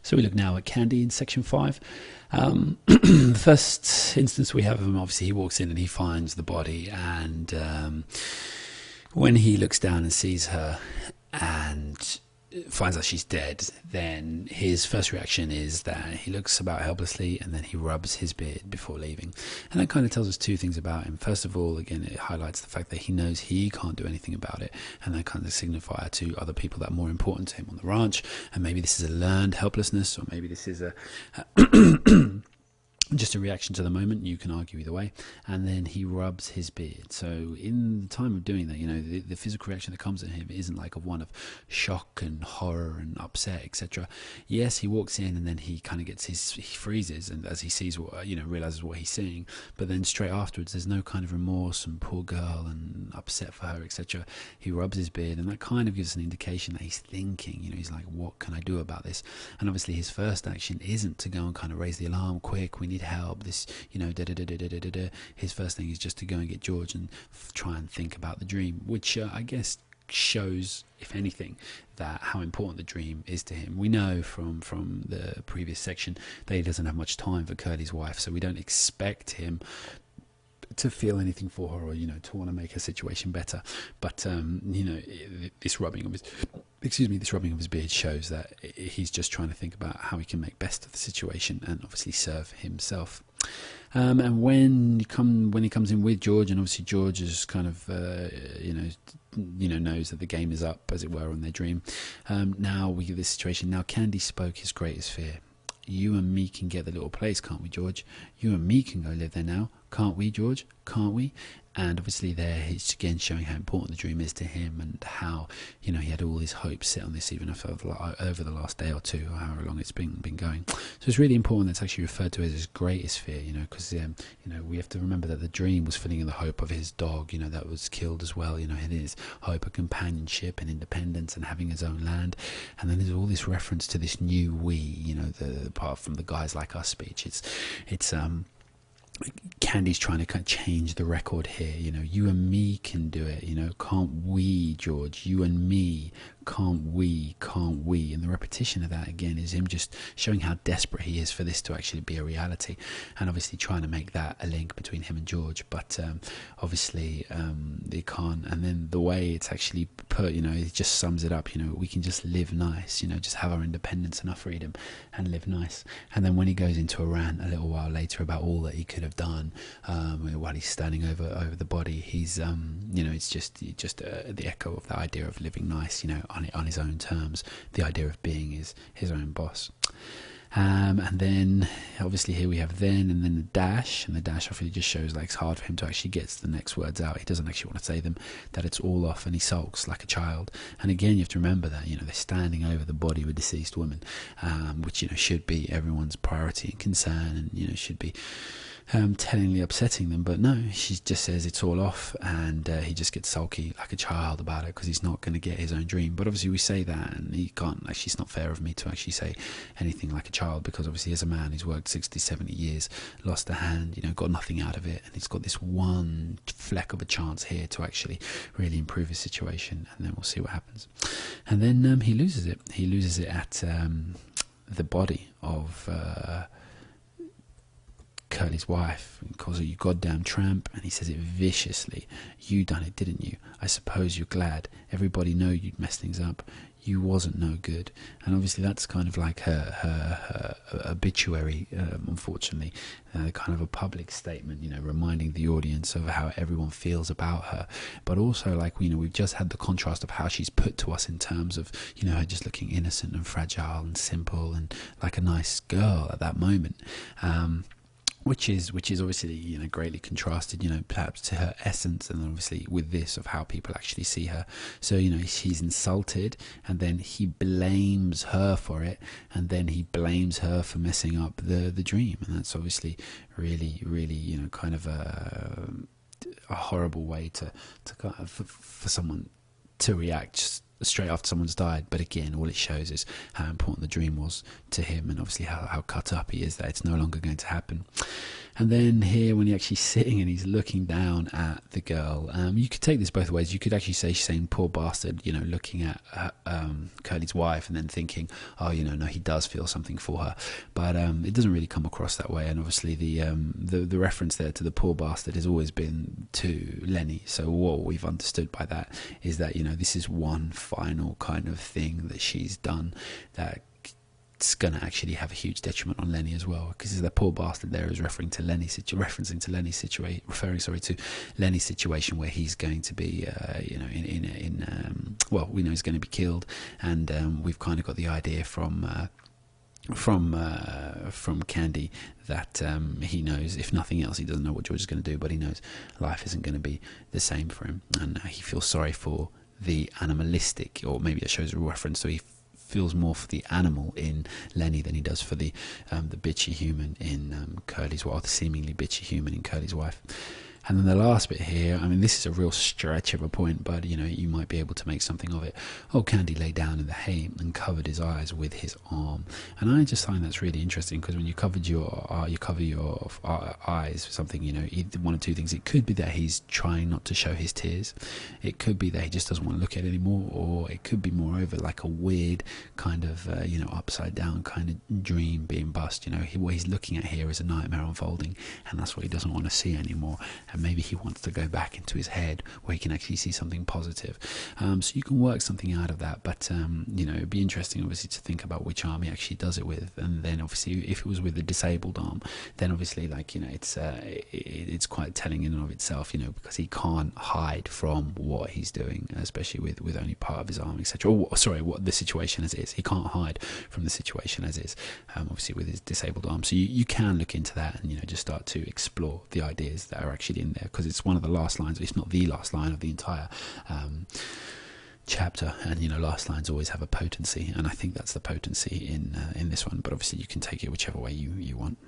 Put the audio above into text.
So we look now at Candy in section 5. The first instance we have of him, obviously he walks in and he finds the body, and when he looks down and sees her and finds out she's dead, then his first reaction is that he looks about helplessly and then he rubs his beard before leaving. And that kind of tells us two things about him. First of all, again, it highlights the fact that he knows he can't do anything about it, and that kind of signifier to other people that are more important to him on the ranch. And maybe this is a learned helplessness, or maybe this is a just a reaction to the moment. You can argue either way. And then he rubs his beard. So in the time of doing that, you know, the physical reaction that comes at him isn't like of one of shock and horror and upset, etc. Yes, he walks in and then he kind of gets he freezes, and as he sees what, you know, realizes what he's seeing, but then straight afterwards there's no kind of remorse and poor girl and upset for her, etc. He rubs his beard, and that kind of gives an indication that he's thinking, you know, he's like, what can I do about this? And obviously his first action isn't to go and kind of raise the alarm, quick, we need help, this, you know, his first thing is just to go and get George and try and think about the dream, which I guess shows, if anything, that how important the dream is to him. We know from the previous section that he doesn't have much time for Curly's wife, so we don't expect him to feel anything for her, or, you know, to want to make her situation better. But you know, this rubbing of his beard shows that he's just trying to think about how he can make best of the situation and obviously serve himself. And when he comes in with George, and obviously George is kind of knows that the game is up, as it were, on their dream. Now we get this situation. Now Candy spoke his greatest fear. You and me can get the little place, can't we, George? You and me can go live there now, can't we, George? Can't we? And obviously there he's again showing how important the dream is to him, and how, you know, he had all his hopes set on this even over the last day or two, or however long it's been going. So it's really important that's actually referred to as his greatest fear, you know, because you know, we have to remember that the dream was filling in the hope of his dog, you know, that was killed as well, you know, and his hope of companionship and independence and having his own land. And then there's all this reference to this new we, you know, the apart from the guys like us speech. It's Candy's trying to kind of change the record here, you know. You and me can do it, you know. Can't we, George? You and me, can't we? Can't we? And the repetition of that again is him just showing how desperate he is for this to actually be a reality, and obviously trying to make that a link between him and George. But obviously they can't. And then the way it's actually put, you know, it just sums it up. You know, we can just live nice, you know, just have our independence and our freedom and live nice. And then when he goes into a rant a little while later about all that he could have done while he's standing over the body, he's you know, it's just the echo of the idea of living nice, you know, on his own terms, the idea of being his own boss. And then obviously here we have then and then the dash, and the dash obviously just shows like it's hard for him to actually get the next words out. He doesn't actually want to say them, that it's all off, and he sulks like a child. And again, you have to remember that, you know, they're standing over the body of a deceased woman, which, you know, should be everyone's priority and concern, and, you know, should be tellingly upsetting them. But no, she just says it's all off, and he just gets sulky like a child about it because he's not going to get his own dream. But obviously we say that, and he can't actually, it's not fair of me to actually say anything like a child, because obviously as a man who's worked 60-70 years, lost a hand, you know, got nothing out of it, and he's got this one fleck of a chance here to actually really improve his situation, and then we'll see what happens. And then he loses it at the body of Curly's wife, and calls her, you goddamn tramp, and he says it viciously. You done it, didn't you? I suppose you're glad. Everybody know you'd mess things up. You wasn't no good. And obviously that's kind of like her obituary, unfortunately, kind of a public statement, you know, reminding the audience of how everyone feels about her. But also, like, you know, we've just had the contrast of how she's put to us in terms of, you know, her just looking innocent and fragile and simple and like a nice girl at that moment. Which is obviously, you know, greatly contrasted, you know, perhaps to her essence, and obviously with this of how people actually see her. So, you know, she's insulted, and then he blames her for it, and then he blames her for messing up the dream, and that's obviously really, really, you know, kind of a horrible way to kind of, for someone to react straight after someone's died. But again, all it shows is how important the dream was to him, and obviously how cut up he is that it's no longer going to happen. And then here, when he's actually sitting and he's looking down at the girl, you could take this both ways. You could actually say she's saying, poor bastard, you know, looking at Curly's wife and then thinking, oh, you know, no, he does feel something for her. But it doesn't really come across that way. And obviously the reference there to the poor bastard has always been to Lenny. So what we've understood by that is that, you know, this is one final kind of thing that she's done that it's going to actually have a huge detriment on Lenny as well, because the poor bastard there is referring to Lenny's situation, Lenny's situation where he's going to be, you know, well, we know he's going to be killed, and we've kind of got the idea from Candy that he knows, if nothing else, he doesn't know what George is going to do, but he knows life isn't going to be the same for him, and he feels sorry for the animalistic, or maybe it shows a reference, so he feels more for the animal in Lenny than he does for the bitchy human in Curly's wife, the seemingly bitchy human in Curly's wife. And then the last bit here, I mean, this is a real stretch of a point, but, you know, you might be able to make something of it. Old Candy lay down in the hay and covered his eyes with his arm. And I just find that's really interesting, because when you cover your eyes with something, you know, one of two things. It could be that he's trying not to show his tears. It could be that he just doesn't want to look at it anymore. Or it could be, moreover, like a weird kind of, you know, upside down kind of dream being bust. You know, what he's looking at here is a nightmare unfolding, and that's what he doesn't want to see anymore. And maybe he wants to go back into his head where he can actually see something positive. So you can work something out of that, but you know, it'd be interesting obviously to think about which arm he actually does it with. And then obviously if it was with the disabled arm, then obviously, like, you know, it's quite telling in and of itself, you know, because he can't hide from what he's doing, especially with only part of his arm, etc. Or sorry, what the situation as is. He can't hide from the situation as is, obviously with his disabled arm. So you can look into that and, you know, just start to explore the ideas that are actually in there, because it's one of the last lines, if not the last line of the entire chapter, and, you know, last lines always have a potency, and I think that's the potency in this one. But obviously you can take it whichever way you want.